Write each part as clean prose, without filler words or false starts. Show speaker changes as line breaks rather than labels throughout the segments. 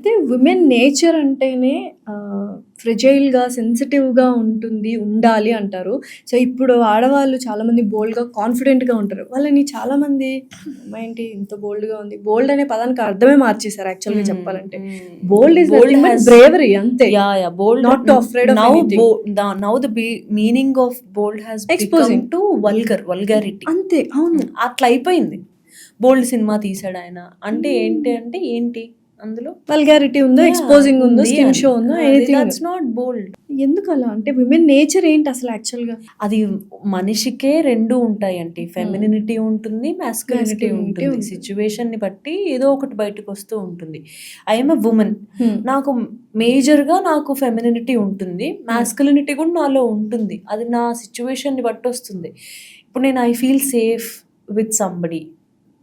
అయితే women nature అంటేనే ఫ్రెజైల్‌గా, సెన్సిటివ్‌గా ఉండాలి అంటారు. సో, ఇప్పుడు ఆడవాళ్ళు చాలామంది బోల్డ్‌గా, కాన్ఫిడెంట్‌గా ఉంటారు. వాళ్ళని చాలామంది అమ్మాయేంటి ఇంత బోల్డ్‌గా ఉంది. బోల్డ్ అనే పదానికి అర్థమే మార్చేసారు యాక్చువల్‌గా చెప్పాలంటే. బోల్డ్ ఈస్ నథింగ్ బట్ బ్రేవరీ అంతే.
bold
not to afraid of
now
anything.
now the meaning of bold has
Exposing.
become to vulgarity.
అంతే. అవును.
అట్లా అయిపోయింది. బోల్డ్ సినిమా తీసాడు ఆయన అంటే ఏంటి అందులో
వల్గారిటీ ఉందో, ఎక్స్‌పోజింగ్ ఉందో, స్కిన్ షో ఉందో, ఎనీథింగ్.
దట్స్ నాట్ బోల్డ్.
ఎందుకలా? అంటే విమెన్ నేచర్ ఏంటి అసలు యాక్చువల్‌గా?
అది మనిషికే 2 ఉంటాయండి. ఫెమినినిటీ ఉంటుంది, మాస్కులినిటీ
Masculinity
ఉంటుంది. సిచ్యువేషన్‌ని బట్టి ఏదో ఒకటి బయటకొస్తూ ఉంటుంది. I am a woman. నాకు మేజర్‌గా నాకు ఫెమినినిటీ ఉంటుంది. మాస్కులినిటీ కూడా నాలో ఉంటుంది. అది నా సిచ్యువేషన్‌ని బట్టొస్తుంది. ఇప్పుడు నేను I feel safe with somebody.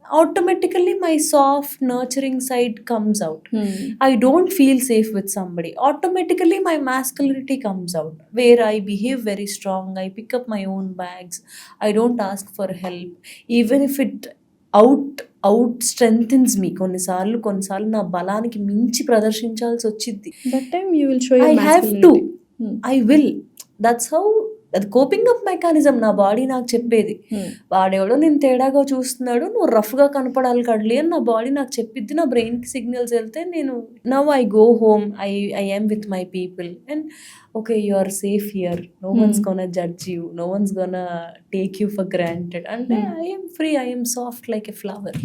Automatically my soft nurturing side comes out. I don't feel safe with somebody. Automatically my masculinity comes out, where I behave very strong. I pick up my own bags. I don't ask for help, even if it out strengthens me. కొన్నిసార్లు నా బలానికి మించి ప్రదర్శించాల్సి వచ్చింది.
That time you will show your
I have to.
masculinity.
I will. That's how. అది coping up mechanism నా body నాకు చెప్పేది. వాడెవడో నేను తేడాగా చూస్తున్నాడు, నువ్వు రఫ్గా కనపడాలి కడలి అని నా బాడీ నాకు చెప్పిద్ది. నా బ్రెయిన్కి సిగ్నల్స్ వెళ్తే నేను now I go home, I am with my people and okay you are safe here, no one's gonna judge you, no one's gonna take you for granted. అంటే I am free, I am soft like a flower.